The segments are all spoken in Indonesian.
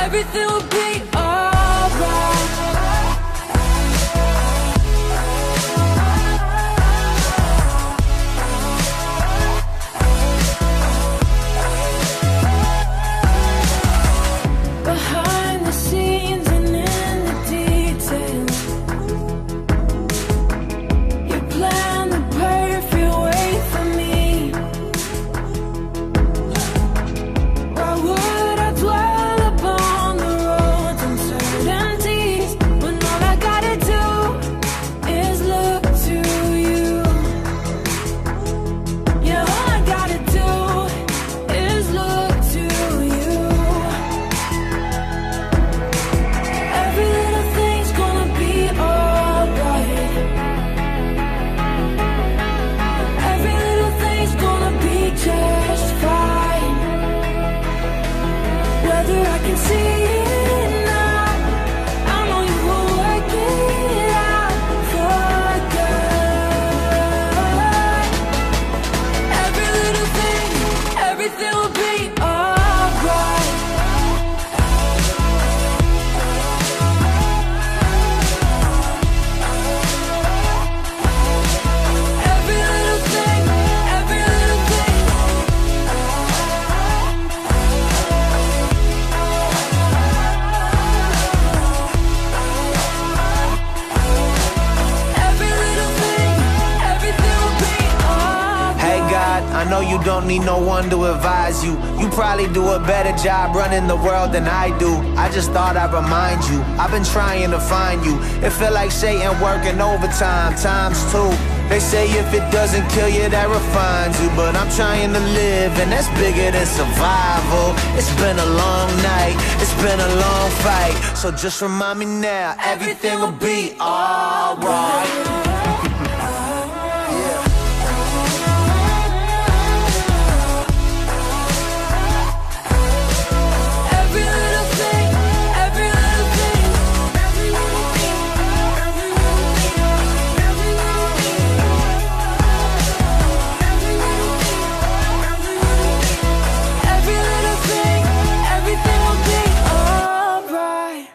Everything will be alright. Behind the scenes and in the details, you plan the perfect way for me. Why would I dwell upon the roads and certainties when all I gotta do is look to you? Yeah, all I gotta do is look to you. Every little thing's gonna be alright. Every little thing's gonna be just fine. Whether I can see it now, I know you will work it out for good. Every little thing, everything will be alright. Every little thing, every little thing. Every little thing, everything will be alright. Hey God, I know you don't need no one to advise you. You probably do a better job running the world than I do. I just thought I'd remind you, I've been trying to find you. It feel like Satan working overtime, times two. They say if it doesn't kill you, that refines you. But I'm trying to live, and that's bigger than survival. It's been a long night, it's been a long fight. So just remind me now, everything will be alright. Every little thing, every little thing, every little thing, every little thing, every little thing, every little thing, everything will be alright.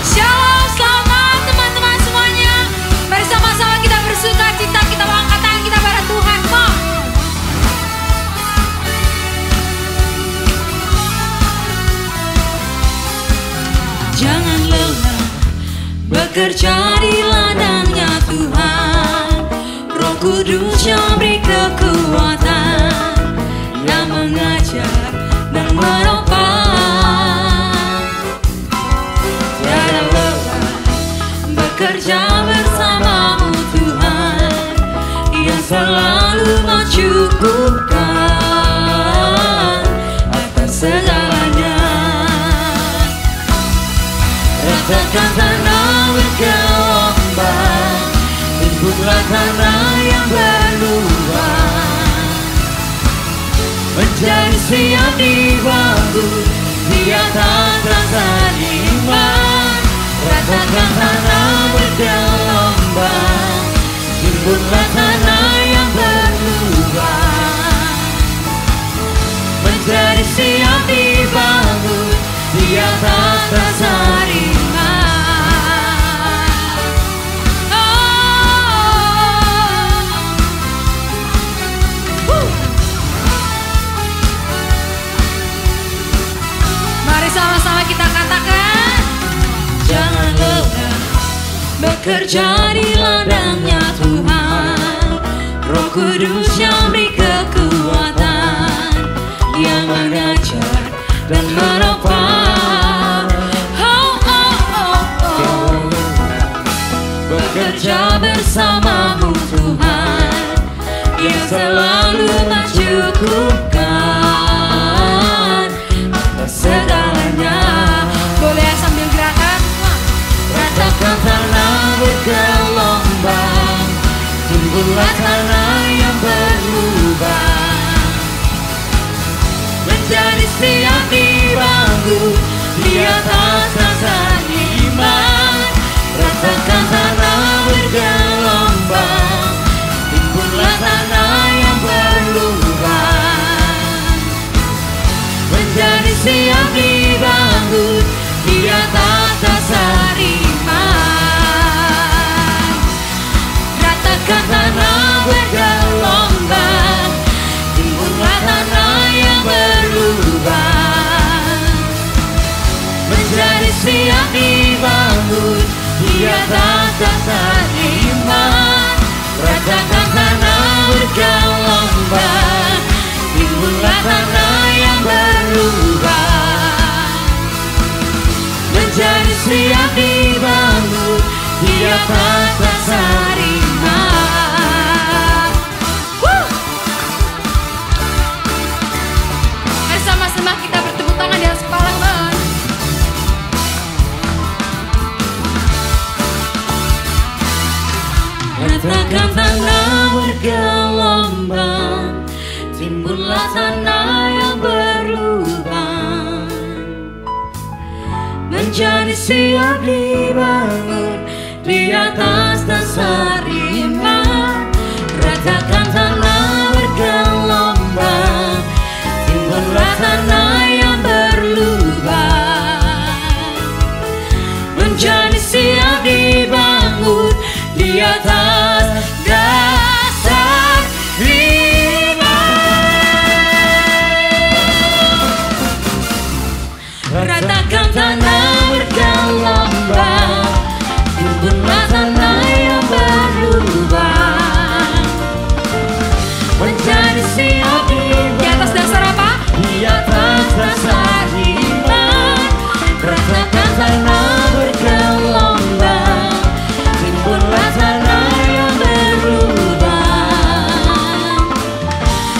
Shalom, selamat teman-teman semuanya. Mari sama-sama kita bersuka cita, kita angkat tangan kita pada Tuhan. Come. Jangan lelah bekerja di ladangnya Tuhan. Roh Kudus yang beri kekuatan, yang mengajar dan menopang. Tiada lelah bekerja bersamamu Tuhan, yang selalu mencukupkan atas segalanya. Ratakan tanah bergelombang, timbullah tanah yang berluang, menjadi siap dibangun di atas rasa iman. Ratakan tanah bergelombang, timbullah tanah yang berluang, menjadi siap dibangun di atas rasa iman. bekerja di ladangnya Tuhan. Roh Kudus yang beri kekuatan, yang mengajar dan menopang. Oh, oh, oh, oh. Bekerja bersamamu Tuhan, yang selalu mencukupkan segalanya. Boleh sambil gerakan. Ratakan tanah bergelombang, timbullah tanah yang berlubang, menjadi siap dibangun di atas dasar iman. Ratakan tanah bergelombang, timbullah tanah yang berlubang, menjadi siap dibangun di atas dasar iman. Ratakan tanah bergelombang, timbullah tanah yang berlubang, menjadi siap dibangun di atas dasar iman. Ratakan tanah bergelombang, timbullah tanah yang berlubang, menjadi siap dibangun di atas dasar iman. Mari sama-sama kita bertepuk tangan di atas kepala Tuhan. Ratakan tanah bergelombang, timbullah tanah yang berlubang, menjadi siap dibangun di atas dasar iman. Ratakan tanah bergelombang, timbullah tanah yang berlubang, menjadi siap dibangun di atas dasar iman. Ratakan tanah bergelombang, timbullah tanah yang berlubang, menjadi siap di atas dasar apa? Di atas dasar iman. Ratakan tanah bergelombang, timbullah tanah yang berlubang,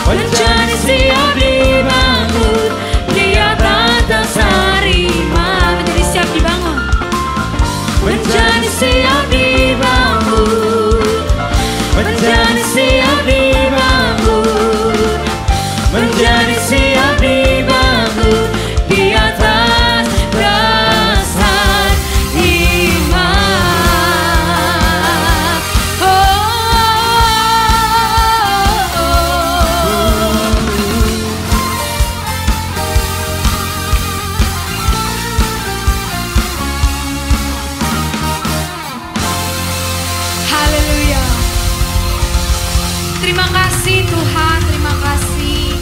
menjadi siap dibangun di atas dasar iman. Menjadi siap dibangun, menjadi siap dibangun, menjadi siap dibangun, menjadi siap dibangun di atas dasar iman. Oh, oh, oh, oh. Haleluya. Terima kasih Tuhan, terima kasih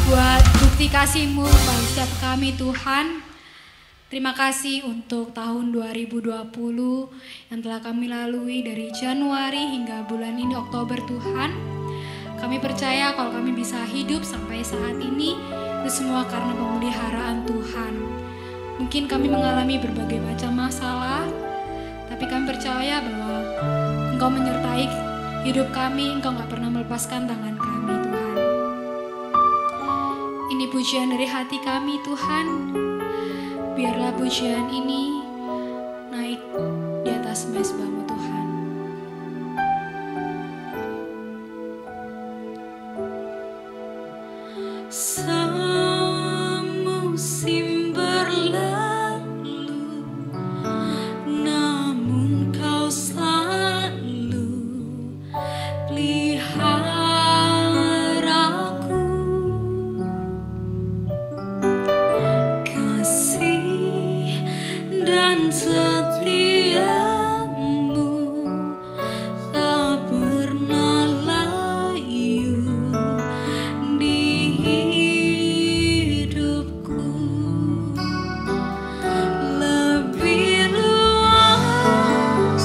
buat bukti kasih-Mu bagi setiap kami Tuhan. Terima kasih untuk tahun 2020 yang telah kami lalui dari Januari hingga bulan ini Oktober Tuhan. Kami percaya kalau kami bisa hidup sampai saat ini itu semua karena pemeliharaan Tuhan. Mungkin kami mengalami berbagai macam masalah, tapi kami percaya bahwa Engkau menyertai hidup kami, Engkau gak pernah melepaskan tangan kami Tuhan. Ini pujian dari hati kami Tuhan. Biarlah pujian ini naik di atas mezbah-Mu Tuhan. Semusim berlalu, namun Kau selalu peliharaku. Kasih dan setia-Mu tak pernah layu di hidupku. Lebih luas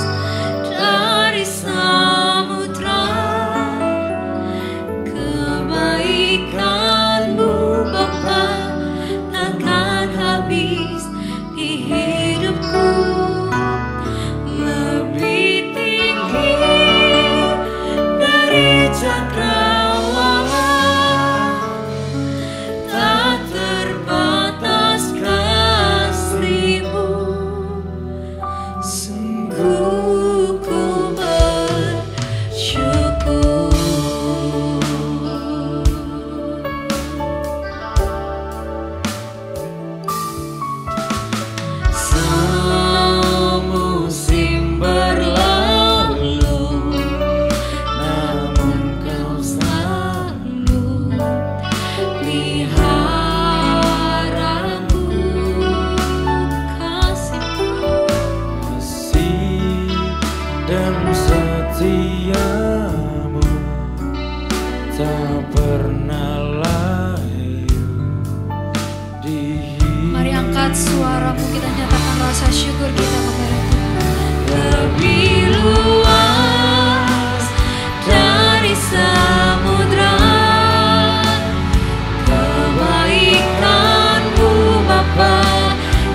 angkat suaramu, kita nyatakan rasa syukur kita kepada Tuhan. Lebih luas dari samudra kebaikan-Mu Bapa,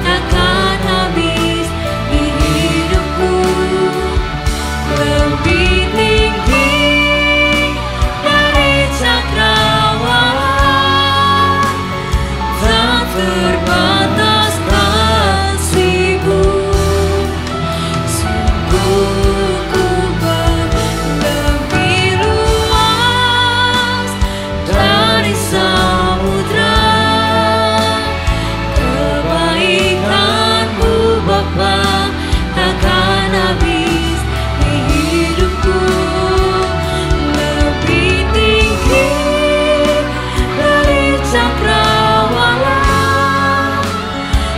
takkan habis di hidupku. Lebih tinggi dari cakrawala, tak terbatas kasih-Mu. Sungguh ku lebih luas dari samudra kebaikan-Mu Bapa, takkan habis di hidupku. Lebih tinggi dari cakrawala,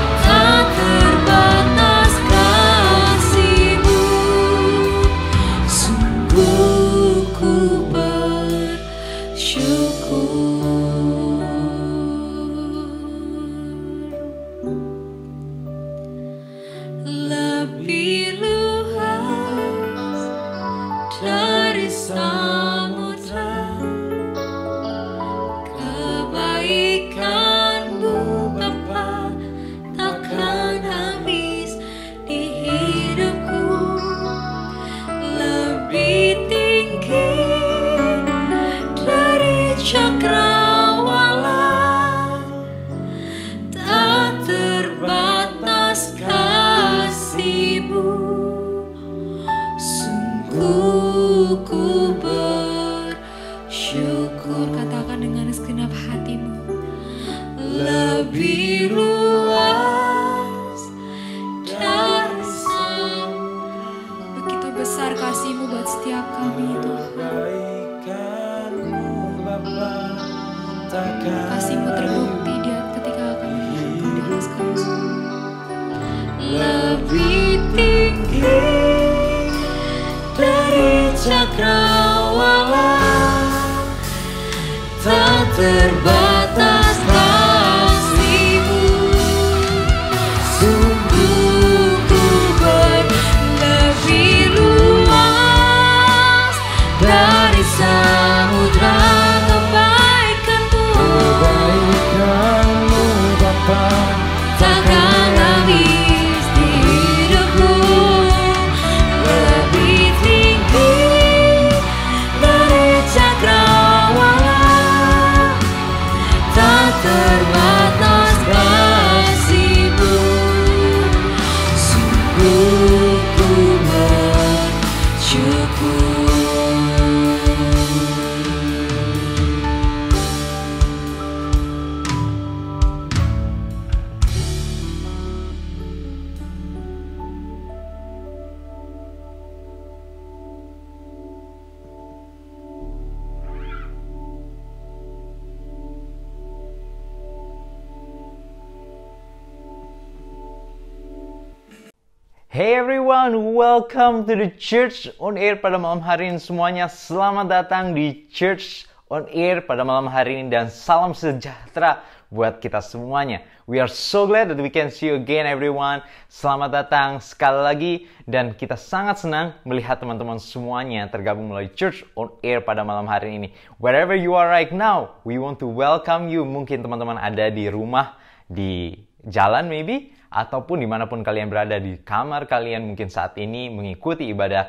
tak terbatas kasih-Mu. Sungguh ku bersyukur. Lebih luas dari samudra kebaikan-Mu Bapa, takkan habis di hidupku. Lebih tinggi dari cakrawala, tak terbatas kasih-Mu. Sungguh ku bersyukur. Katakan dengan segenap hatimu. Lebih luas dari samudra. Begitu besar kasih-Mu buat setiap kami Tuhan. Kasih-Mu terbukti ketika kami menyangkal di atas kayu. Lebih tinggi dari cakrawala, tak terbatas kasih-Mu. Sungguh ku lebih luas dari samudra kebaikan-Mu Bapa, takkan habis di hidupku. Lebih tinggi dari cakrawala, tak terbatas kasih-Mu. Sungguh ku bersyukur. Hey everyone, welcome to the Church on Air pada malam hari ini semuanya. Selamat datang di Church on Air pada malam hari ini dan salam sejahtera buat kita semuanya. We are so glad that we can see you again everyone. Selamat datang sekali lagi dan kita sangat senang melihat teman-teman semuanya tergabung melalui Church on Air pada malam hari ini. Wherever you are right now, we want to welcome you. Mungkin teman-teman ada di rumah, di jalan maybe, ataupun dimanapun kalian berada, di kamar kalian mungkin saat ini mengikuti ibadah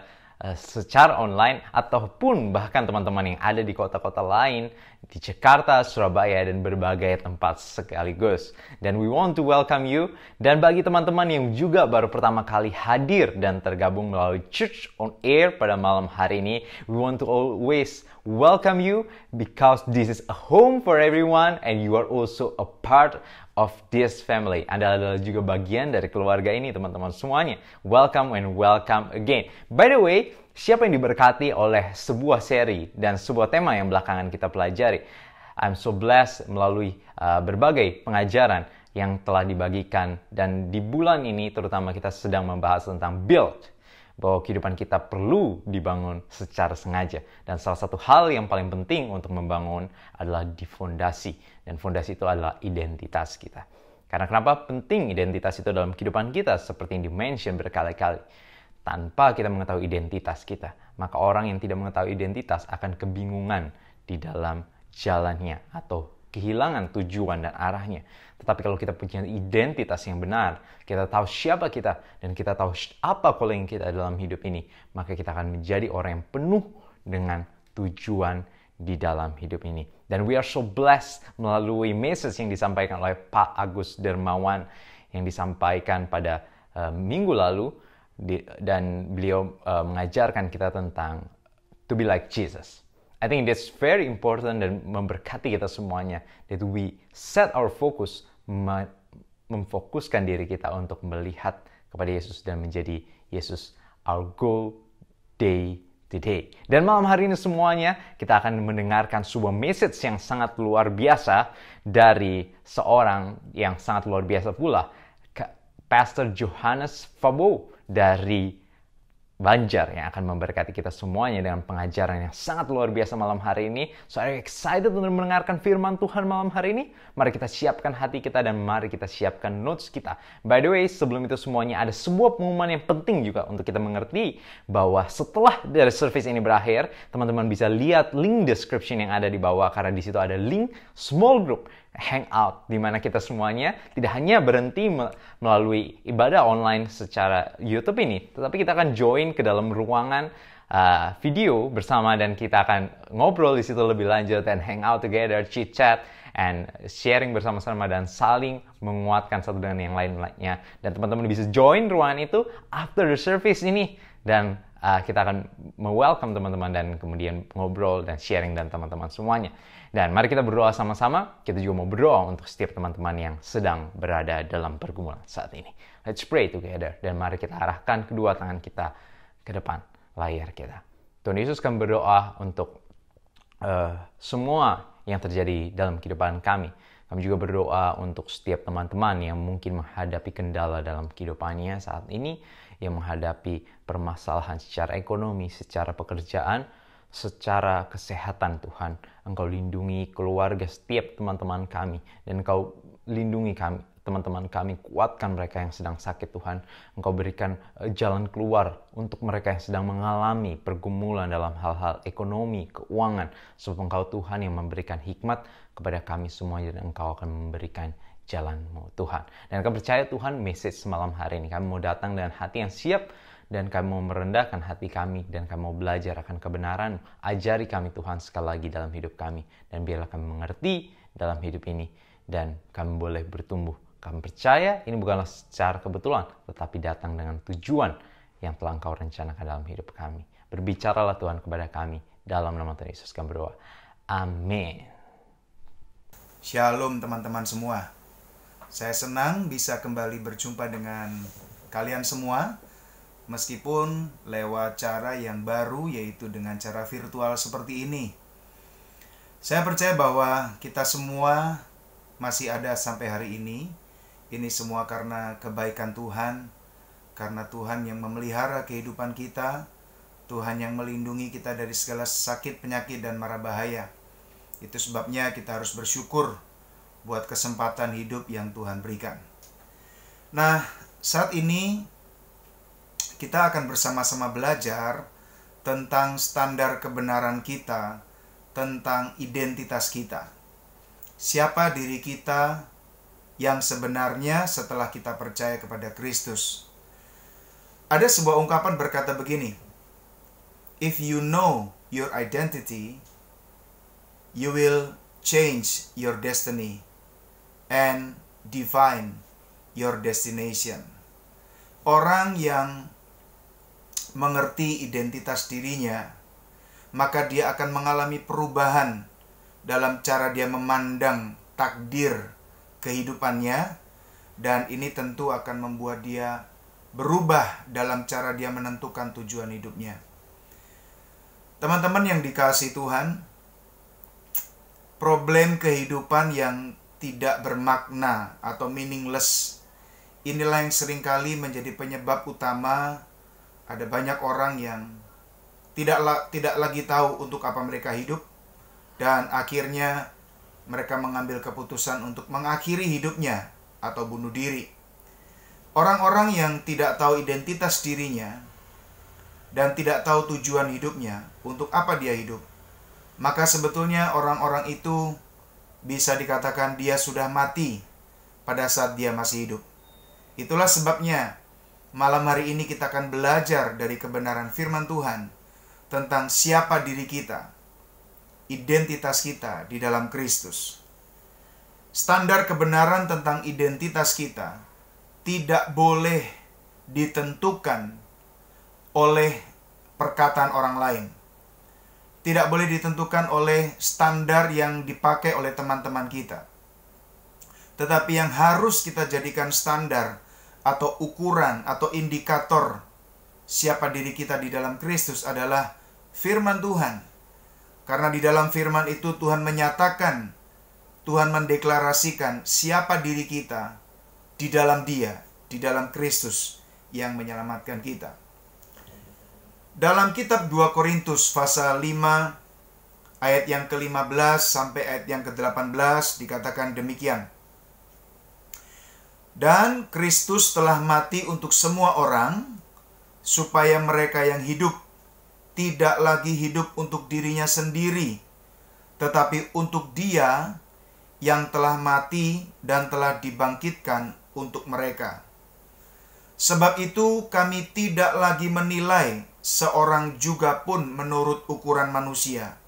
secara online, ataupun bahkan teman-teman yang ada di kota-kota lain, di Jakarta, Surabaya, dan berbagai tempat sekaligus. Dan we want to welcome you. Dan bagi teman-teman yang juga baru pertama kali hadir dan tergabung melalui Church on Air pada malam hari ini, we want to always welcome you because this is a home for everyone and you are also a part of this family. Anda adalah juga bagian dari keluarga ini, teman-teman semuanya. Welcome and welcome again. By the way, siapa yang diberkati oleh sebuah seri dan sebuah tema yang belakangan kita pelajari? I'm so blessed melalui berbagai pengajaran yang telah dibagikan. Dan di bulan ini terutama kita sedang membahas tentang build. Bahwa kehidupan kita perlu dibangun secara sengaja. Dan salah satu hal yang paling penting untuk membangun adalah di fondasi. Dan fondasi itu adalah identitas kita. Karena kenapa penting identitas itu dalam kehidupan kita seperti yang di-mention berkali-kali. Tanpa kita mengetahui identitas kita, maka orang yang tidak mengetahui identitas akan kebingungan di dalam jalannya atau kehilangan tujuan dan arahnya. Tetapi kalau kita punya identitas yang benar, kita tahu siapa kita dan kita tahu apa calling kita dalam hidup ini, maka kita akan menjadi orang yang penuh dengan tujuan di dalam hidup ini. Dan we are so blessed melalui message yang disampaikan oleh Pak Agus Dermawan yang disampaikan pada minggu lalu, dan beliau mengajarkan kita tentang to be like Jesus. I think that's very important dan memberkati kita semuanya, that we set our focus, memfokuskan diri kita untuk melihat kepada Yesus dan menjadi Yesus our goal day to day. Dan malam hari ini semuanya kita akan mendengarkan sebuah message yang sangat luar biasa dari seorang yang sangat luar biasa pula, Pastor Johannes Fabo dari Banjar, yang akan memberkati kita semuanya dengan pengajaran yang sangat luar biasa malam hari ini. So, are you excited untuk mendengarkan firman Tuhan malam hari ini? Mari kita siapkan hati kita dan mari kita siapkan notes kita. By the way, sebelum itu semuanya ada sebuah pengumuman yang penting juga untuk kita mengerti bahwa setelah dari service ini berakhir, teman-teman bisa lihat link description yang ada di bawah, karena di situ ada link small group hangout, di mana kita semuanya tidak hanya berhenti melalui ibadah online secara YouTube ini, tetapi kita akan join ke dalam ruangan video bersama dan kita akan ngobrol di situ lebih lanjut and hang out together, chit chat and sharing bersama-sama dan saling menguatkan satu dengan yang lainnya. Dan teman-teman bisa join ruangan itu after the service ini, dan kita akan welcome teman-teman dan kemudian ngobrol dan sharing dan teman-teman semuanya. Dan mari kita berdoa sama-sama. Kita juga mau berdoa untuk setiap teman-teman yang sedang berada dalam pergumulan saat ini. Let's pray together. Dan mari kita arahkan kedua tangan kita ke depan layar kita. Tuhan Yesus, kami berdoa untuk semua yang terjadi dalam kehidupan kami. Kami juga berdoa untuk setiap teman-teman yang mungkin menghadapi kendala dalam kehidupannya saat ini, yang menghadapi permasalahan secara ekonomi, secara pekerjaan, secara kesehatan. Tuhan, Engkau lindungi keluarga setiap teman-teman kami, dan Engkau lindungi kami, teman-teman kami, kuatkan mereka yang sedang sakit. Tuhan, Engkau berikan jalan keluar untuk mereka yang sedang mengalami pergumulan dalam hal-hal ekonomi, keuangan, sebab Engkau Tuhan yang memberikan hikmat kepada kami semuanya, dan Engkau akan memberikan jalan-Mu Tuhan. Dan kami percaya Tuhan, message malam hari ini kami mau datang dengan hati yang siap, dan kami mau merendahkan hati kami, dan kami mau belajar akan kebenaran. Ajari kami Tuhan sekali lagi dalam hidup kami, dan biarlah kami mengerti dalam hidup ini, dan kami boleh bertumbuh. Kami percaya ini bukanlah secara kebetulan, tetapi datang dengan tujuan yang telah Engkau rencanakan dalam hidup kami. Berbicaralah Tuhan kepada kami, dalam nama Tuhan Yesus kami berdoa. Amin. Shalom teman-teman semua. Saya senang bisa kembali berjumpa dengan kalian semua, meskipun lewat cara yang baru, yaitu dengan cara virtual seperti ini. Saya percaya bahwa kita semua masih ada sampai hari ini. Ini semua karena kebaikan Tuhan, karena Tuhan yang memelihara kehidupan kita, Tuhan yang melindungi kita dari segala sakit, penyakit, dan mara bahaya. Itu sebabnya kita harus bersyukur buat kesempatan hidup yang Tuhan berikan. Nah, saat ini kita akan bersama-sama belajar tentang standar kebenaran kita, tentang identitas kita. Siapa diri kita yang sebenarnya setelah kita percaya kepada Kristus. Ada sebuah ungkapan berkata begini, if you know your identity, you will change your destiny and define your destination. Orang yang mengerti identitas dirinya, maka dia akan mengalami perubahan dalam cara dia memandang takdir kehidupannya, dan ini tentu akan membuat dia berubah dalam cara dia menentukan tujuan hidupnya. Teman-teman yang dikasihi Tuhan, problem kehidupan yang tidak bermakna atau meaningless, inilah yang seringkali menjadi penyebab utama ada banyak orang yang tidak lagi tahu untuk apa mereka hidup, dan akhirnya mereka mengambil keputusan untuk mengakhiri hidupnya atau bunuh diri. Orang-orang yang tidak tahu identitas dirinya dan tidak tahu tujuan hidupnya, untuk apa dia hidup, maka sebetulnya orang-orang itu bisa dikatakan dia sudah mati pada saat dia masih hidup. Itulah sebabnya malam hari ini kita akan belajar dari kebenaran firman Tuhan tentang siapa diri kita, identitas kita di dalam Kristus. Standar kebenaran tentang identitas kita tidak boleh ditentukan oleh perkataan orang lain. Tidak boleh ditentukan oleh standar yang dipakai oleh teman-teman kita. Tetapi yang harus kita jadikan standar atau ukuran atau indikator siapa diri kita di dalam Kristus adalah firman Tuhan. Karena di dalam firman itu Tuhan menyatakan, Tuhan mendeklarasikan siapa diri kita di dalam Dia, di dalam Kristus yang menyelamatkan kita. Dalam kitab 2 Korintus pasal 5 ayat yang ke-15 sampai ayat yang ke-18 dikatakan demikian. Dan Kristus telah mati untuk semua orang, supaya mereka yang hidup tidak lagi hidup untuk dirinya sendiri, tetapi untuk Dia yang telah mati dan telah dibangkitkan untuk mereka. Sebab itu kami tidak lagi menilai seorang juga pun menurut ukuran manusia.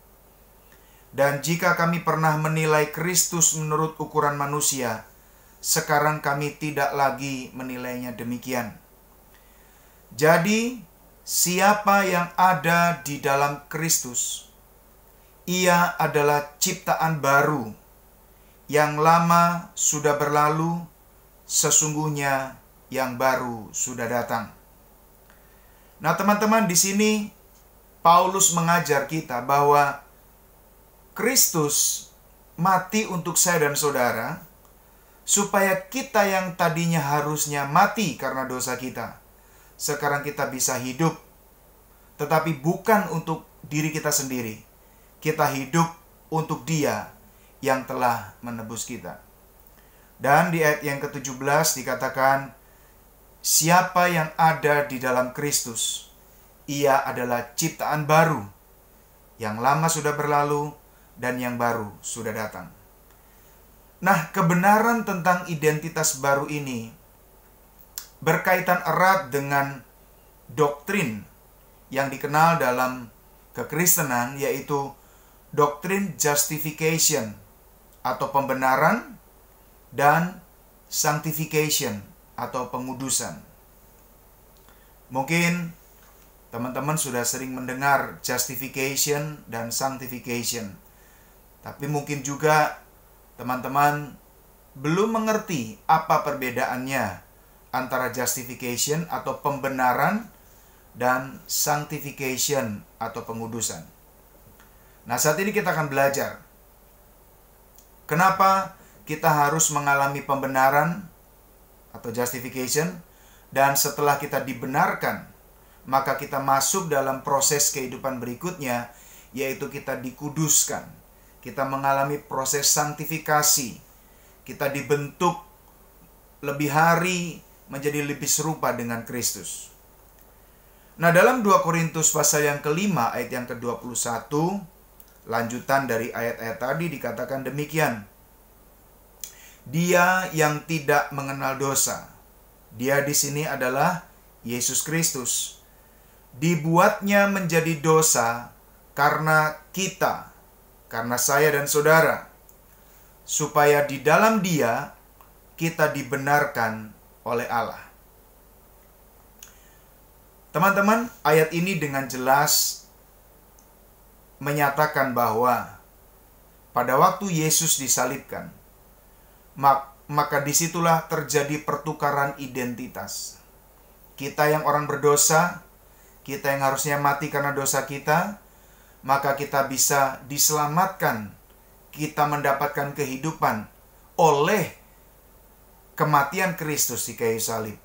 Dan jika kami pernah menilai Kristus menurut ukuran manusia, sekarang kami tidak lagi menilainya demikian. Jadi, siapa yang ada di dalam Kristus, ia adalah ciptaan baru. Yang lama sudah berlalu, sesungguhnya yang baru sudah datang. Nah, teman-teman, di sini Paulus mengajar kita bahwa Kristus mati untuk saya dan saudara, supaya kita yang tadinya harusnya mati karena dosa kita, sekarang kita bisa hidup. Tetapi bukan untuk diri kita sendiri. Kita hidup untuk Dia yang telah menebus kita. Dan di ayat yang ke-17 dikatakan, siapa yang ada di dalam Kristus, ia adalah ciptaan baru. Yang lama sudah berlalu dan yang baru sudah datang. Nah, kebenaran tentang identitas baru ini berkaitan erat dengan doktrin yang dikenal dalam kekristenan, yaitu doktrin justification atau pembenaran dan sanctification atau pengudusan. Mungkin teman-teman sudah sering mendengar justification dan sanctification, tapi mungkin juga teman-teman belum mengerti apa perbedaannya antara justification atau pembenaran dan sanctification atau pengudusan. Nah, saat ini kita akan belajar kenapa kita harus mengalami pembenaran atau justification, dan setelah kita dibenarkan, maka kita masuk dalam proses kehidupan berikutnya, yaitu kita dikuduskan. Kita mengalami proses sanktifikasi. Kita dibentuk lebih hari menjadi lebih serupa dengan Kristus. Nah, dalam 2 Korintus pasal yang ke-5 ayat yang ke-21, lanjutan dari ayat-ayat tadi dikatakan demikian. Dia yang tidak mengenal dosa. Dia di sini adalah Yesus Kristus. Dibuatnya menjadi dosa karena kita, karena saya dan saudara, supaya di dalam Dia kita dibenarkan oleh Allah. Teman-teman, ayat ini dengan jelas menyatakan bahwa pada waktu Yesus disalibkan, maka disitulah terjadi pertukaran identitas. Kita yang orang berdosa, kita yang harusnya mati karena dosa kita, maka kita bisa diselamatkan. Kita mendapatkan kehidupan oleh kematian Kristus di kayu salib.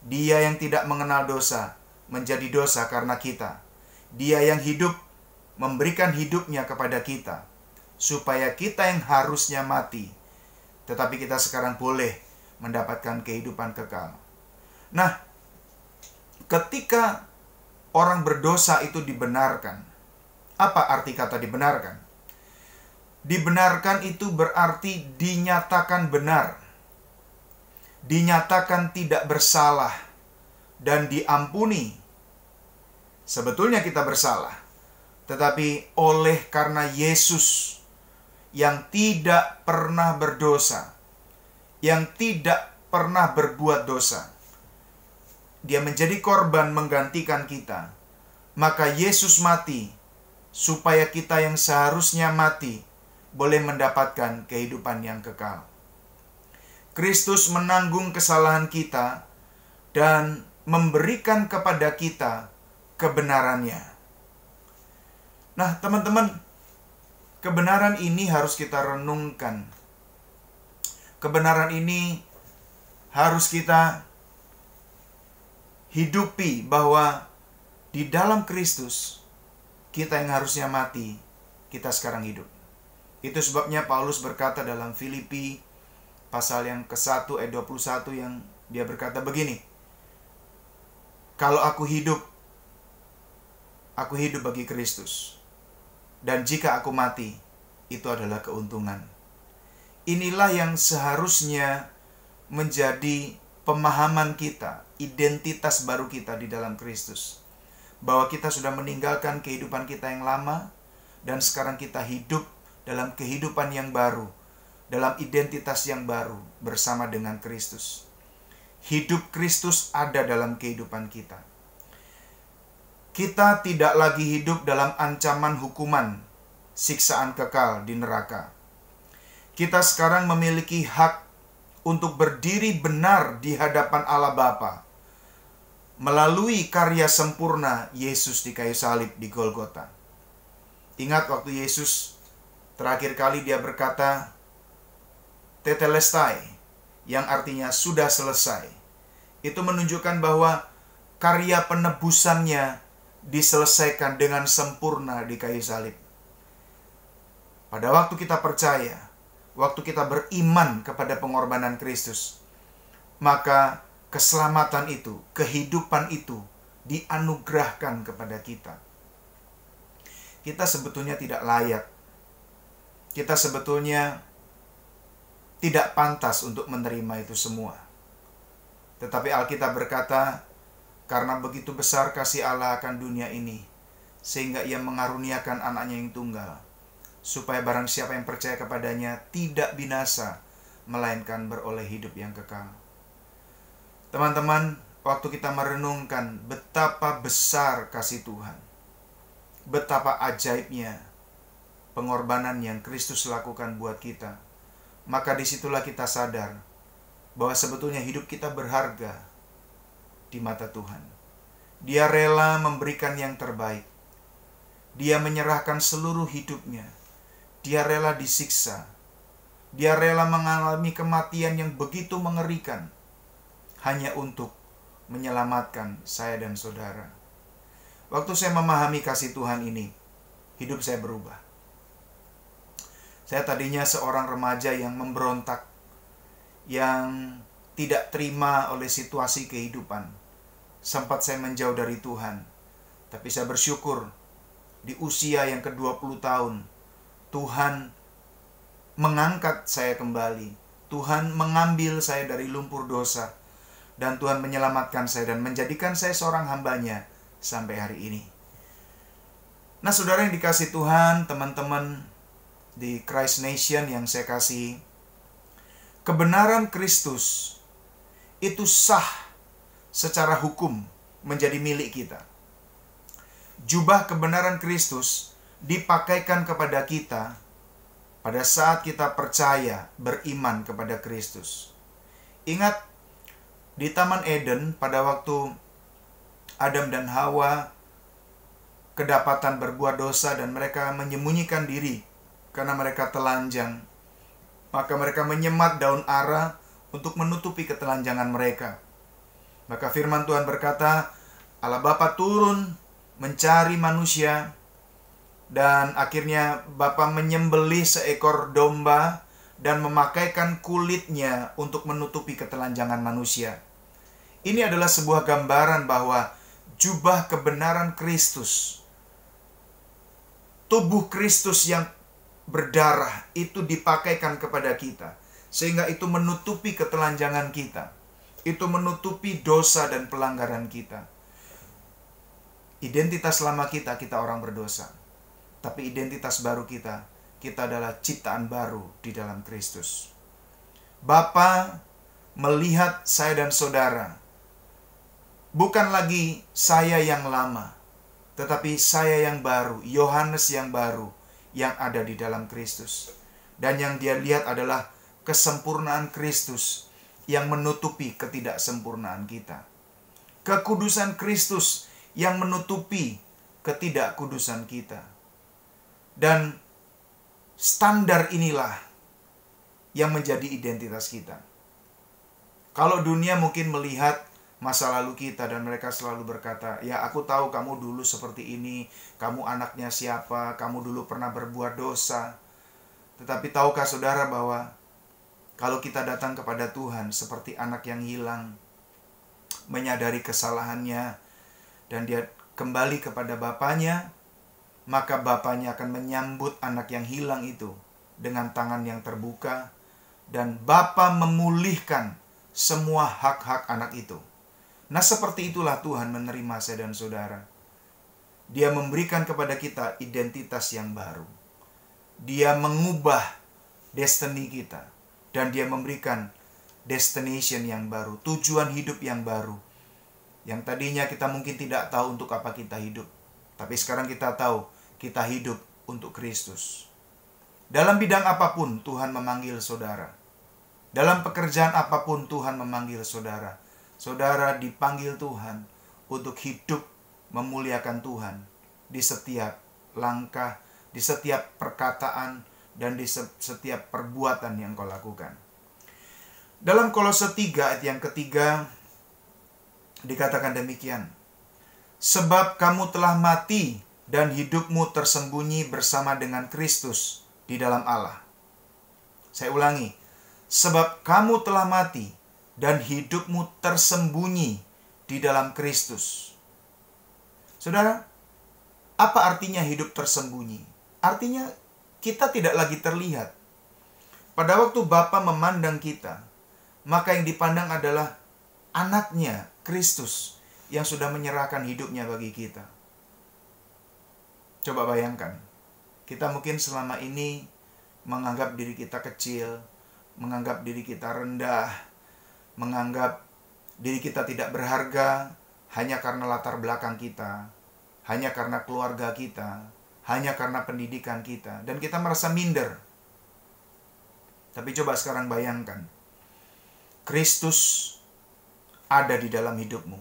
Dia yang tidak mengenal dosa menjadi dosa karena kita. Dia yang hidup memberikan hidupnya kepada kita, supaya kita yang harusnya mati, tetapi kita sekarang boleh mendapatkan kehidupan kekal. Nah, ketika orang berdosa itu dibenarkan, apa arti kata dibenarkan? Dibenarkan itu berarti dinyatakan benar, dinyatakan tidak bersalah, dan diampuni. Sebetulnya kita bersalah, tetapi oleh karena Yesus yang tidak pernah berdosa, yang tidak pernah berbuat dosa, Dia menjadi korban menggantikan kita. Maka Yesus mati supaya kita yang seharusnya mati boleh mendapatkan kehidupan yang kekal. Kristus menanggung kesalahan kita dan memberikan kepada kita kebenarannya. Nah, teman-teman, kebenaran ini harus kita renungkan. Kebenaran ini harus kita hidupi, bahwa di dalam Kristus kita yang harusnya mati, kita sekarang hidup. Itu sebabnya Paulus berkata dalam Filipi pasal yang ke-1 ayat 21 yang dia berkata begini, kalau aku hidup bagi Kristus. Dan jika aku mati, itu adalah keuntungan. Inilah yang seharusnya menjadi pemahaman kita, identitas baru kita di dalam Kristus. Bahwa kita sudah meninggalkan kehidupan kita yang lama, dan sekarang kita hidup dalam kehidupan yang baru, dalam identitas yang baru bersama dengan Kristus. Hidup Kristus ada dalam kehidupan kita. Kita tidak lagi hidup dalam ancaman hukuman, siksaan kekal di neraka. Kita sekarang memiliki hak untuk berdiri benar di hadapan Allah Bapa melalui karya sempurna Yesus di kayu salib di Golgota. Ingat waktu Yesus terakhir kali dia berkata tetelestai, yang artinya sudah selesai. Itu menunjukkan bahwa karya penebusannya diselesaikan dengan sempurna di kayu salib. Pada waktu kita percaya, waktu kita beriman kepada pengorbanan Kristus, maka keselamatan itu, kehidupan itu dianugerahkan kepada kita. Kita sebetulnya tidak layak. Kita sebetulnya tidak pantas untuk menerima itu semua. Tetapi Alkitab berkata, karena begitu besar kasih Allah akan dunia ini, sehingga Ia mengaruniakan anaknya yang tunggal, supaya barang siapa yang percaya kepadanya tidak binasa, melainkan beroleh hidup yang kekal. Teman-teman, waktu kita merenungkan betapa besar kasih Tuhan, betapa ajaibnya pengorbanan yang Kristus lakukan buat kita, maka disitulah kita sadar bahwa sebetulnya hidup kita berharga di mata Tuhan. Dia rela memberikan yang terbaik. Dia menyerahkan seluruh hidupnya. Dia rela disiksa. Dia rela mengalami kematian yang begitu mengerikan hanya untuk menyelamatkan saya dan saudara. Waktu saya memahami kasih Tuhan ini, hidup saya berubah. Saya tadinya seorang remaja yang memberontak, yang tidak terima oleh situasi kehidupan. Sempat saya menjauh dari Tuhan. Tapi saya bersyukur di usia yang ke-20 tahun, Tuhan mengangkat saya kembali. Tuhan mengambil saya dari lumpur dosa. Dan Tuhan menyelamatkan saya dan menjadikan saya seorang hamba-Nya sampai hari ini. Nah, saudara yang dikasih Tuhan, teman-teman di Christ Nation yang saya kasih, kebenaran Kristus itu sah secara hukum menjadi milik kita. Jubah kebenaran Kristus dipakaikan kepada kita pada saat kita percaya, beriman kepada Kristus. Ingat, di Taman Eden pada waktu Adam dan Hawa kedapatan berbuat dosa dan mereka menyembunyikan diri karena mereka telanjang, maka mereka menyemat daun ara untuk menutupi ketelanjangan mereka. Maka firman Tuhan berkata, Allah Bapa turun mencari manusia, dan akhirnya Bapa menyembelih seekor domba dan memakaikan kulitnya untuk menutupi ketelanjangan manusia. Ini adalah sebuah gambaran bahwa jubah kebenaran Kristus, tubuh Kristus yang berdarah itu dipakaikan kepada kita, sehingga itu menutupi ketelanjangan kita, itu menutupi dosa dan pelanggaran kita. Identitas lama kita orang berdosa. Tapi identitas baru kita adalah ciptaan baru di dalam Kristus. Bapa melihat saya dan saudara, bukan lagi saya yang lama, tetapi saya yang baru, Yohanes yang baru, yang ada di dalam Kristus. Dan yang dia lihat adalah kesempurnaan Kristus yang menutupi ketidaksempurnaan kita. Kekudusan Kristus yang menutupi ketidakkudusan kita. Dan standar inilah yang menjadi identitas kita. Kalau dunia mungkin melihat masa lalu kita dan mereka selalu berkata, ya aku tahu kamu dulu seperti ini, kamu anaknya siapa, kamu dulu pernah berbuat dosa. Tetapi tahukah saudara bahwa kalau kita datang kepada Tuhan seperti anak yang hilang, menyadari kesalahannya, dan dia kembali kepada bapaknya, maka bapaknya akan menyambut anak yang hilang itu dengan tangan yang terbuka, dan bapa memulihkan semua hak-hak anak itu. Nah, seperti itulah Tuhan menerima saya dan saudara. Dia memberikan kepada kita identitas yang baru. Dia mengubah destiny kita, dan dia memberikan destination yang baru, tujuan hidup yang baru. Yang tadinya kita mungkin tidak tahu untuk apa kita hidup, tapi sekarang kita tahu kita hidup untuk Kristus. Dalam bidang apapun Tuhan memanggil saudara. Dalam pekerjaan apapun Tuhan memanggil saudara. Saudara dipanggil Tuhan untuk hidup memuliakan Tuhan di setiap langkah, di setiap perkataan, dan di setiap perbuatan yang kau lakukan. Dalam Kolose 3 ayat yang ketiga dikatakan demikian. Sebab kamu telah mati dan hidupmu tersembunyi bersama dengan Kristus di dalam Allah. Saya ulangi. Sebab kamu telah mati dan hidupmu tersembunyi di dalam Kristus. Saudara, apa artinya hidup tersembunyi? Artinya kita tidak lagi terlihat. Pada waktu Bapa memandang kita, maka yang dipandang adalah anaknya, Kristus, yang sudah menyerahkan hidupnya bagi kita. Coba bayangkan, kita mungkin selama ini menganggap diri kita kecil, menganggap diri kita rendah, menganggap diri kita tidak berharga hanya karena latar belakang kita, hanya karena keluarga kita, hanya karena pendidikan kita, dan kita merasa minder. Tapi coba sekarang bayangkan, Kristus ada di dalam hidupmu.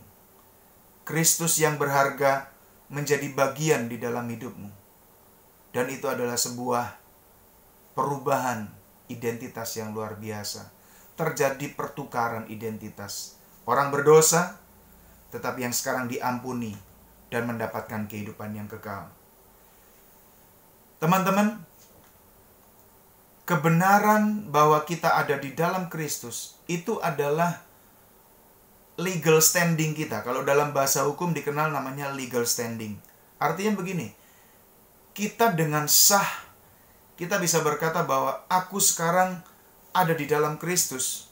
Kristus yang berharga menjadi bagian di dalam hidupmu. Dan itu adalah sebuah perubahan identitas yang luar biasa. Terjadi pertukaran identitas. Orang berdosa, tetapi yang sekarang diampuni dan mendapatkan kehidupan yang kekal. Teman-teman, kebenaran bahwa kita ada di dalam Kristus itu adalah legal standing kita. Kalau dalam bahasa hukum dikenal namanya legal standing. Artinya begini, kita dengan sah, kita bisa berkata bahwa aku sekarang ada di dalam Kristus.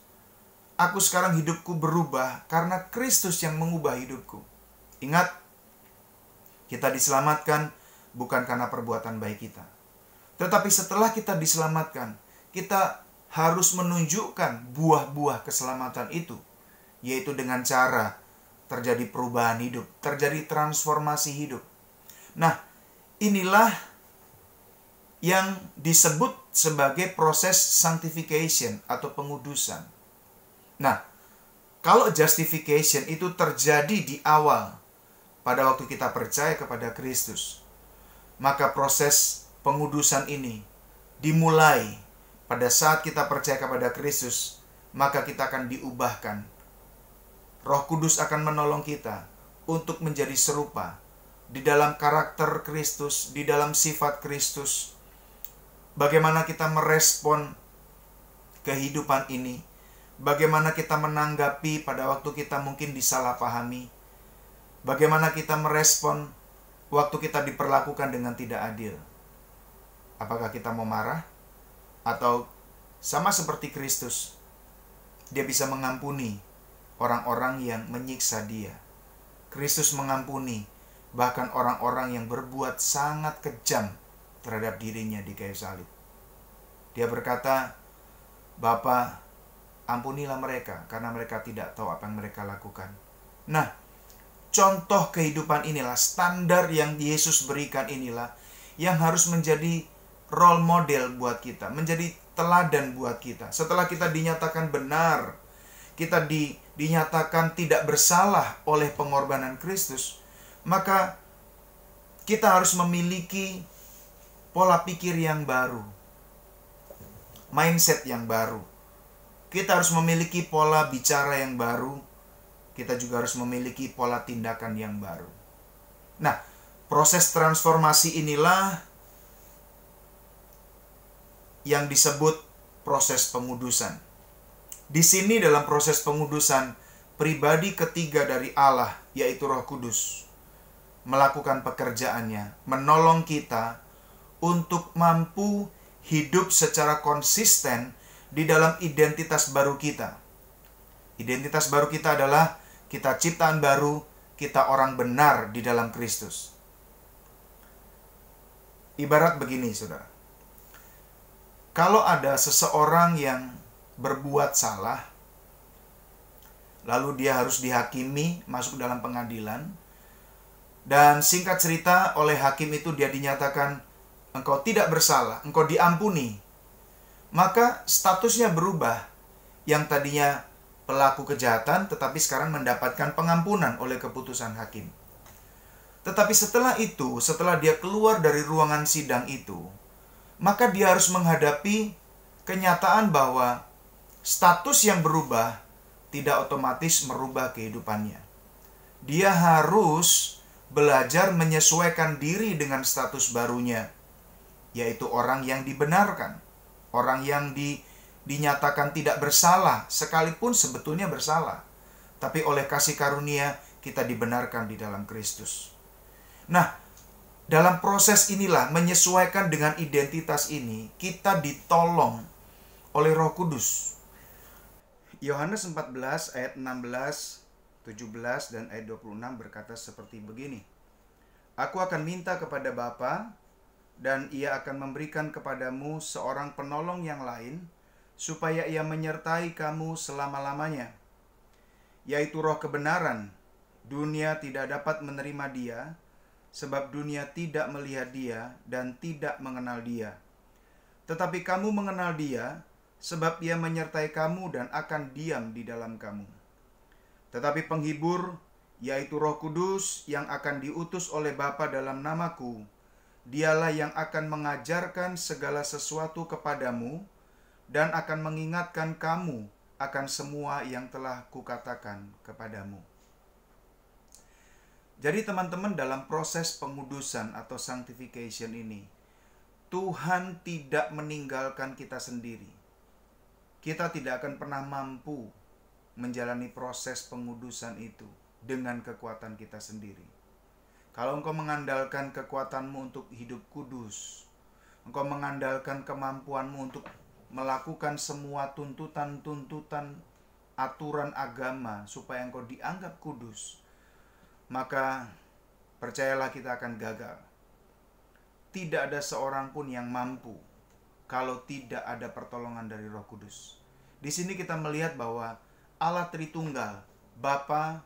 Aku sekarang hidupku berubah karena Kristus yang mengubah hidupku. Ingat, kita diselamatkan bukan karena perbuatan baik kita. Tetapi setelah kita diselamatkan, kita harus menunjukkan buah-buah keselamatan itu. Yaitu dengan cara terjadi perubahan hidup, terjadi transformasi hidup. Nah, inilah yang disebut sebagai proses sanctification atau pengudusan. Nah, kalau justification itu terjadi di awal, pada waktu kita percaya kepada Kristus, maka proses pengudusan ini dimulai pada saat kita percaya kepada Kristus, maka kita akan diubahkan. Roh Kudus akan menolong kita untuk menjadi serupa di dalam karakter Kristus, di dalam sifat Kristus. Bagaimana kita merespon kehidupan ini. Bagaimana kita menanggapi pada waktu kita mungkin disalahpahami. Bagaimana kita merespon waktu kita diperlakukan dengan tidak adil. Apakah kita mau marah? Atau sama seperti Kristus, dia bisa mengampuni orang-orang yang menyiksa dia. Kristus mengampuni bahkan orang-orang yang berbuat sangat kejam terhadap dirinya di kayu salib. Dia berkata, Bapa, ampunilah mereka karena mereka tidak tahu apa yang mereka lakukan. Nah, contoh kehidupan inilah, standar yang Yesus berikan inilah yang harus menjadi role model buat kita, menjadi teladan buat kita. Setelah kita dinyatakan benar, kita dinyatakan tidak bersalah oleh pengorbanan Kristus, maka kita harus memiliki pola pikir yang baru, mindset yang baru. Kita harus memiliki pola bicara yang baru. Kita juga harus memiliki pola tindakan yang baru. Nah, proses transformasi inilah yang disebut proses pengudusan. Di sini dalam proses pengudusan, pribadi ketiga dari Allah, yaitu Roh Kudus, melakukan pekerjaannya, menolong kita untuk mampu hidup secara konsisten di dalam identitas baru kita. Identitas baru kita adalah kita ciptaan baru, kita orang benar di dalam Kristus. Ibarat begini, saudara. Kalau ada seseorang yang berbuat salah, lalu dia harus dihakimi, masuk dalam pengadilan, dan singkat cerita oleh hakim itu dia dinyatakan, engkau tidak bersalah, engkau diampuni. Maka statusnya berubah. Yang tadinya pelaku kejahatan, tetapi sekarang mendapatkan pengampunan oleh keputusan hakim. Tetapi setelah itu, setelah dia keluar dari ruangan sidang itu, maka dia harus menghadapi kenyataan bahwa status yang berubah tidak otomatis merubah kehidupannya. Dia harus belajar menyesuaikan diri dengan status barunya, yaitu orang yang dibenarkan, orang yang dinyatakan tidak bersalah, sekalipun sebetulnya bersalah. Tapi oleh kasih karunia kita dibenarkan di dalam Kristus. Nah, dalam proses inilah, menyesuaikan dengan identitas ini, kita ditolong oleh Roh Kudus. Yohanes 14 ayat 16, 17 dan ayat 26 berkata seperti begini. Aku akan minta kepada Bapa, dan ia akan memberikan kepadamu seorang penolong yang lain, supaya ia menyertai kamu selama-lamanya, yaitu Roh kebenaran. Dunia tidak dapat menerima dia, sebab dunia tidak melihat dia dan tidak mengenal dia. Tetapi kamu mengenal dia, sebab ia menyertai kamu dan akan diam di dalam kamu. Tetapi penghibur, yaitu Roh Kudus yang akan diutus oleh Bapa dalam namaku, dialah yang akan mengajarkan segala sesuatu kepadamu dan akan mengingatkan kamu akan semua yang telah kukatakan kepadamu. Jadi teman-teman, dalam proses pengudusan atau sanctification ini, Tuhan tidak meninggalkan kita sendiri. Kita tidak akan pernah mampu menjalani proses pengudusan itu dengan kekuatan kita sendiri. Kalau engkau mengandalkan kekuatanmu untuk hidup kudus, engkau mengandalkan kemampuanmu untuk melakukan semua tuntutan-tuntutan aturan agama supaya engkau dianggap kudus, maka percayalah kita akan gagal. Tidak ada seorang pun yang mampu kalau tidak ada pertolongan dari Roh Kudus. Di sini kita melihat bahwa Allah Tritunggal, Bapa,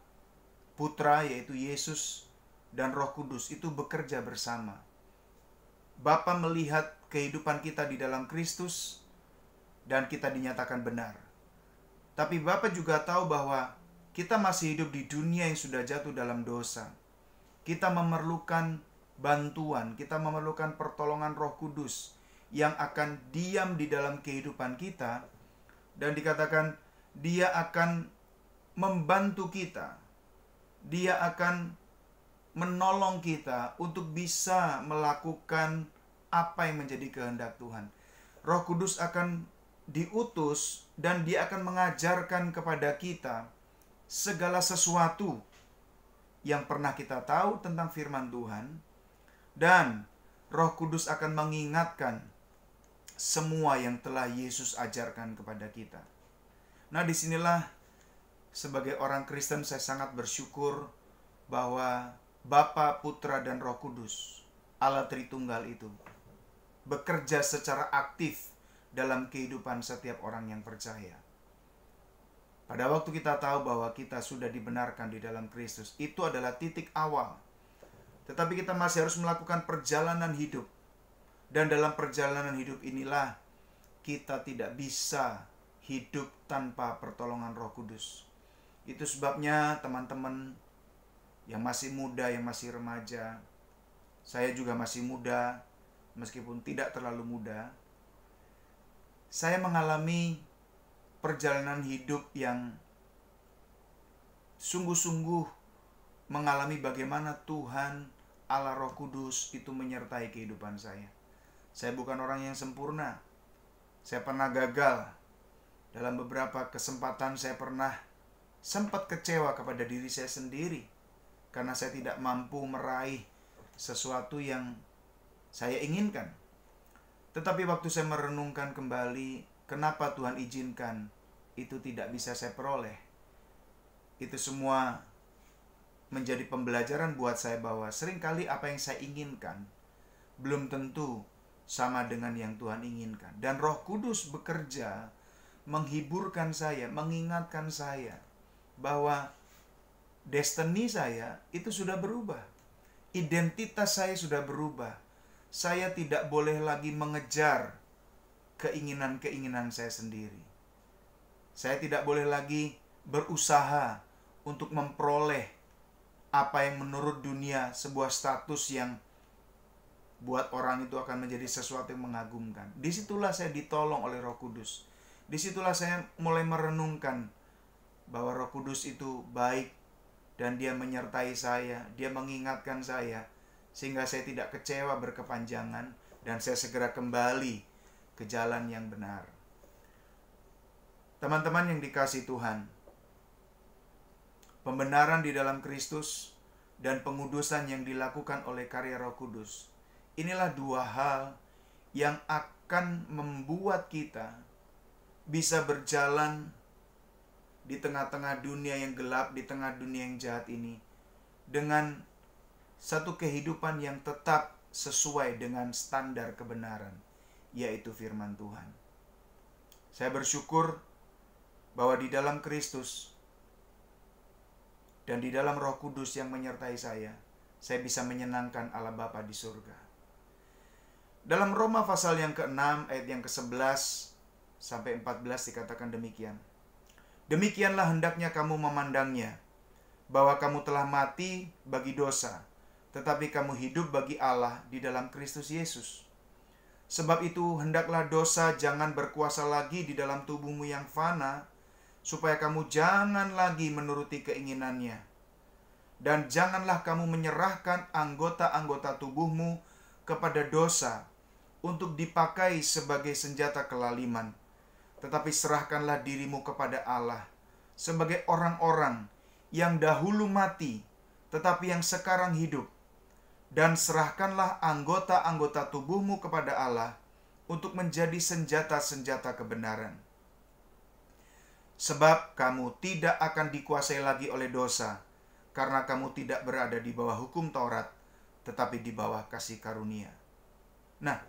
Putra yaitu Yesus, dan Roh Kudus itu bekerja bersama. Bapa melihat kehidupan kita di dalam Kristus dan kita dinyatakan benar. Tapi Bapa juga tahu bahwa kita masih hidup di dunia yang sudah jatuh dalam dosa. Kita memerlukan bantuan, kita memerlukan pertolongan Roh Kudus yang akan diam di dalam kehidupan kita, dan dikatakan dia akan membantu kita. Dia akan menolong kita untuk bisa melakukan apa yang menjadi kehendak Tuhan. Roh Kudus akan diutus dan Dia akan mengajarkan kepada kita segala sesuatu yang pernah kita tahu tentang firman Tuhan, dan Roh Kudus akan mengingatkan semua yang telah Yesus ajarkan kepada kita. Nah, disinilah sebagai orang Kristen saya sangat bersyukur bahwa Bapa, Putra, dan Roh Kudus, Allah Tritunggal itu, bekerja secara aktif dalam kehidupan setiap orang yang percaya. Pada waktu kita tahu bahwa kita sudah dibenarkan di dalam Kristus, itu adalah titik awal. Tetapi kita masih harus melakukan perjalanan hidup. Dan dalam perjalanan hidup inilah kita tidak bisa hidup tanpa pertolongan Roh Kudus. Itu sebabnya teman-teman yang masih muda, yang masih remaja, saya juga masih muda, meskipun tidak terlalu muda, saya mengalami perjalanan hidup yang sungguh-sungguh mengalami bagaimana Tuhan Allah Roh Kudus itu menyertai kehidupan saya. Saya bukan orang yang sempurna. Saya pernah gagal. Dalam beberapa kesempatan saya pernah sempat kecewa kepada diri saya sendiri karena saya tidak mampu meraih sesuatu yang saya inginkan. Tetapi waktu saya merenungkan kembali, kenapa Tuhan izinkan itu tidak bisa saya peroleh, itu semua menjadi pembelajaran buat saya bahwa seringkali apa yang saya inginkan belum tentu sama dengan yang Tuhan inginkan. Dan Roh Kudus bekerja menghiburkan saya, mengingatkan saya bahwa destiny saya itu sudah berubah. Identitas saya sudah berubah. Saya tidak boleh lagi mengejar keinginan-keinginan saya sendiri. Saya tidak boleh lagi berusaha untuk memperoleh apa yang menurut dunia sebuah status yang buat orang itu akan menjadi sesuatu yang mengagumkan. Disitulah saya ditolong oleh Roh Kudus. Disitulah saya mulai merenungkan bahwa Roh Kudus itu baik dan Dia menyertai saya, Dia mengingatkan saya, sehingga saya tidak kecewa berkepanjangan dan saya segera kembali ke jalan yang benar. Teman-teman yang dikasihi Tuhan, pembenaran di dalam Kristus dan pengudusan yang dilakukan oleh karya Roh Kudus, inilah dua hal yang akan membuat kita bisa berjalan di tengah-tengah dunia yang gelap, di tengah dunia yang jahat ini, dengan satu kehidupan yang tetap sesuai dengan standar kebenaran, yaitu firman Tuhan. Saya bersyukur bahwa di dalam Kristus dan di dalam Roh Kudus yang menyertai saya bisa menyenangkan Allah Bapa di surga. Dalam Roma pasal yang ke-6 ayat yang ke-11 sampai 14 dikatakan demikian. Demikianlah hendaknya kamu memandangnya, bahwa kamu telah mati bagi dosa, tetapi kamu hidup bagi Allah di dalam Kristus Yesus. Sebab itu hendaklah dosa jangan berkuasa lagi di dalam tubuhmu yang fana, supaya kamu jangan lagi menuruti keinginannya. Dan janganlah kamu menyerahkan anggota-anggota tubuhmu kepada dosa untuk dipakai sebagai senjata kelaliman. Tetapi serahkanlah dirimu kepada Allah sebagai orang-orang yang dahulu mati, tetapi yang sekarang hidup. Dan serahkanlah anggota-anggota tubuhmu kepada Allah untuk menjadi senjata-senjata kebenaran. Sebab kamu tidak akan dikuasai lagi oleh dosa, karena kamu tidak berada di bawah hukum Taurat, tetapi di bawah kasih karunia. Nah,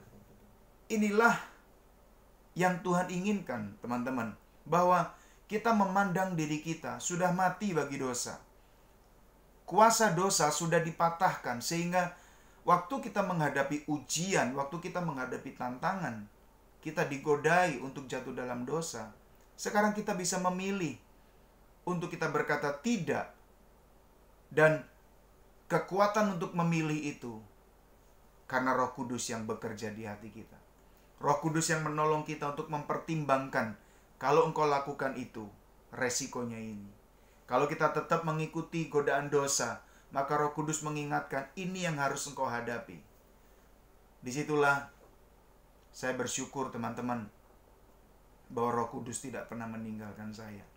inilah yang Tuhan inginkan, teman-teman, bahwa kita memandang diri kita sudah mati bagi dosa. Kuasa dosa sudah dipatahkan, sehingga waktu kita menghadapi ujian, waktu kita menghadapi tantangan, kita digodai untuk jatuh dalam dosa. Sekarang kita bisa memilih untuk kita berkata tidak. Dan kekuatan untuk memilih itu karena Roh Kudus yang bekerja di hati kita. Roh Kudus yang menolong kita untuk mempertimbangkan, kalau engkau lakukan itu, resikonya ini. Kalau kita tetap mengikuti godaan dosa, maka Roh Kudus mengingatkan, ini yang harus engkau hadapi. Disitulah saya bersyukur, teman-teman, bahwa Roh Kudus tidak pernah meninggalkan saya.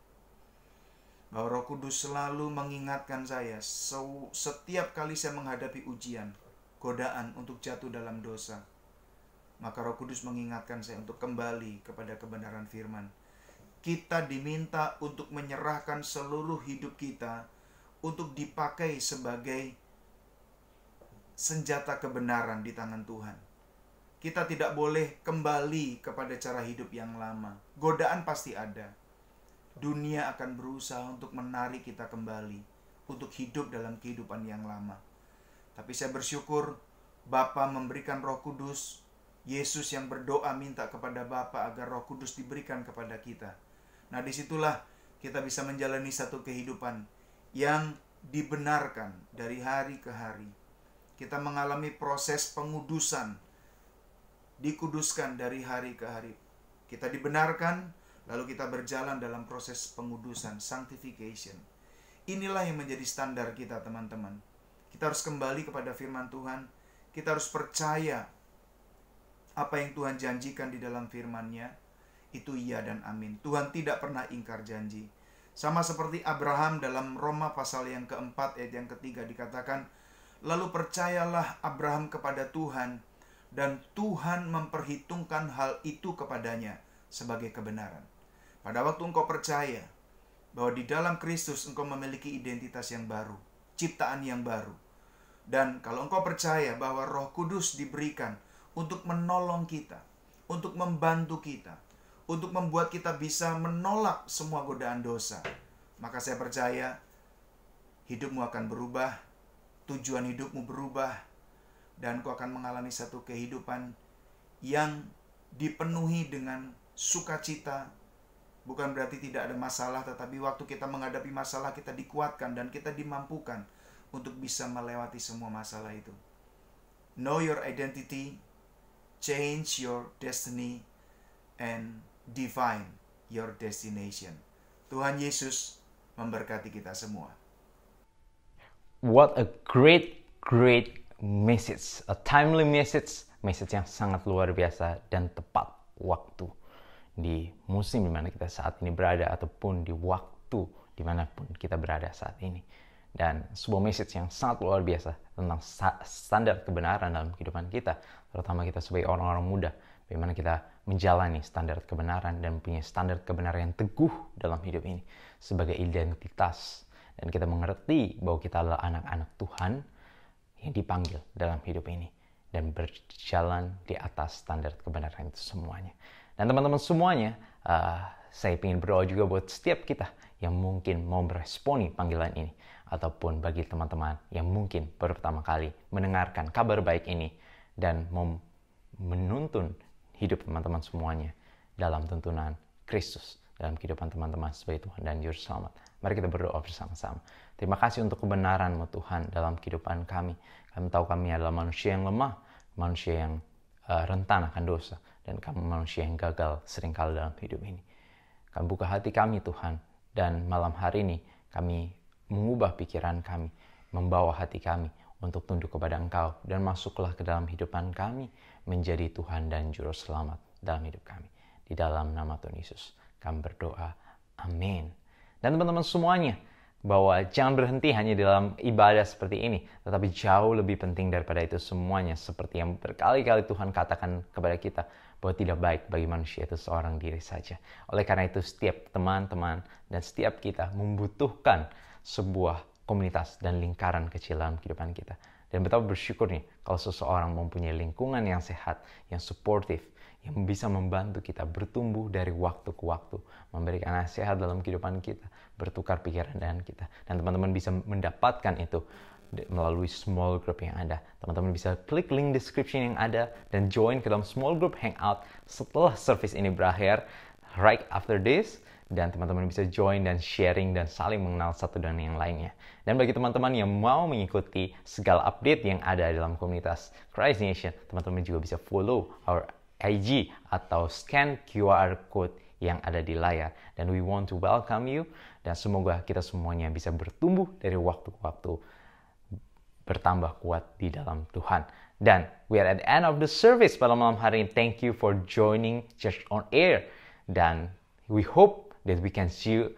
Bahwa Roh Kudus selalu mengingatkan saya setiap kali saya menghadapi ujian, godaan untuk jatuh dalam dosa. Maka Roh Kudus mengingatkan saya untuk kembali kepada kebenaran firman. Kita diminta untuk menyerahkan seluruh hidup kita untuk dipakai sebagai senjata kebenaran di tangan Tuhan. Kita tidak boleh kembali kepada cara hidup yang lama. Godaan pasti ada. Dunia akan berusaha untuk menarik kita kembali untuk hidup dalam kehidupan yang lama. Tapi saya bersyukur Bapa memberikan Roh Kudus. Yesus yang berdoa minta kepada Bapa agar Roh Kudus diberikan kepada kita. Nah, disitulah kita bisa menjalani satu kehidupan yang dibenarkan dari hari ke hari. Kita mengalami proses pengudusan, dikuduskan dari hari ke hari. Kita dibenarkan, lalu kita berjalan dalam proses pengudusan, sanctification. Inilah yang menjadi standar kita, teman-teman. Kita harus kembali kepada firman Tuhan. Kita harus percaya apa yang Tuhan janjikan di dalam firman-Nya. Itu iya dan amin. Tuhan tidak pernah ingkar janji. Sama seperti Abraham dalam Roma pasal yang keempat ayat yang ketiga dikatakan, lalu percayalah Abraham kepada Tuhan, dan Tuhan memperhitungkan hal itu kepadanya sebagai kebenaran. Pada waktu engkau percaya bahwa di dalam Kristus engkau memiliki identitas yang baru, ciptaan yang baru. Dan kalau engkau percaya bahwa Roh Kudus diberikan untuk menolong kita, untuk membantu kita, untuk membuat kita bisa menolak semua godaan dosa, maka saya percaya hidupmu akan berubah, tujuan hidupmu berubah, dan kau akan mengalami satu kehidupan yang dipenuhi dengan sukacita. Bukan berarti tidak ada masalah, tetapi waktu kita menghadapi masalah kita dikuatkan dan kita dimampukan untuk bisa melewati semua masalah itu. Know your identity, change your destiny, and define your destination. Tuhan Yesus memberkati kita semua. What a great message, a timely message yang sangat luar biasa dan tepat waktu di musim dimana kita saat ini berada, ataupun di waktu dimanapun kita berada saat ini. Dan sebuah message yang sangat luar biasa tentang standar kebenaran dalam kehidupan kita, terutama kita sebagai orang-orang muda, bagaimana kita menjalani standar kebenaran dan punya standar kebenaran yang teguh dalam hidup ini sebagai identitas. Dan kita mengerti bahwa kita adalah anak-anak Tuhan yang dipanggil dalam hidup ini dan berjalan di atas standar kebenaran itu semuanya. Dan teman-teman semuanya, saya ingin berdoa juga buat setiap kita yang mungkin mau meresponi panggilan ini, ataupun bagi teman-teman yang mungkin baru pertama kali mendengarkan kabar baik ini dan mau menuntun hidup teman-teman semuanya dalam tuntunan Kristus dalam kehidupan teman-teman sebagai Tuhan dan Juru Selamat. Mari kita berdoa bersama-sama. Terima kasih untuk kebenaran-Mu Tuhan dalam kehidupan kami. Kami tahu kami adalah manusia yang lemah, manusia yang rentan akan dosa, dan kami manusia yang gagal seringkali dalam hidup ini. Kami buka hati kami Tuhan, dan malam hari ini kami mengubah pikiran kami, membawa hati kami untuk tunduk kepada Engkau, dan masuklah ke dalam kehidupan kami menjadi Tuhan dan Juru Selamat dalam hidup kami. Di dalam nama Tuhan Yesus kami berdoa, amin. Dan teman-teman semuanya, bahwa jangan berhenti hanya dalam ibadah seperti ini, tetapi jauh lebih penting daripada itu semuanya, seperti yang berkali-kali Tuhan katakan kepada kita, bahwa tidak baik bagi manusia itu seorang diri saja. Oleh karena itu, setiap teman-teman dan setiap kita membutuhkan sebuah komunitas dan lingkaran kecil dalam kehidupan kita. Dan betapa bersyukur nih kalau seseorang mempunyai lingkungan yang sehat, yang suportif, yang bisa membantu kita bertumbuh dari waktu ke waktu, memberikan nasihat dalam kehidupan kita, bertukar pikiran dengan kita. Dan teman-teman bisa mendapatkan itu melalui small group yang ada. Teman-teman bisa klik link description yang ada dan join ke dalam small group hangout setelah service ini berakhir, right after this. Dan teman-teman bisa join dan sharing dan saling mengenal satu dan yang lainnya. Dan bagi teman-teman yang mau mengikuti segala update yang ada dalam komunitas Christ Nation, teman-teman juga bisa follow our IG atau scan QR code yang ada di layar. Dan we want to welcome you, dan semoga kita semuanya bisa bertumbuh dari waktu ke waktu, bertambah kuat di dalam Tuhan. Dan we are at the end of the service pada malam hari ini. Thank you for joining Church on Air. Dan we hope that we can see you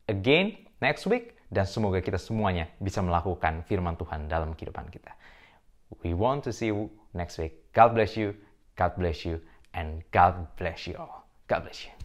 again next week. Dan semoga kita semuanya bisa melakukan firman Tuhan dalam kehidupan kita. We want to see you next week. God bless you, and God bless you all. God bless you.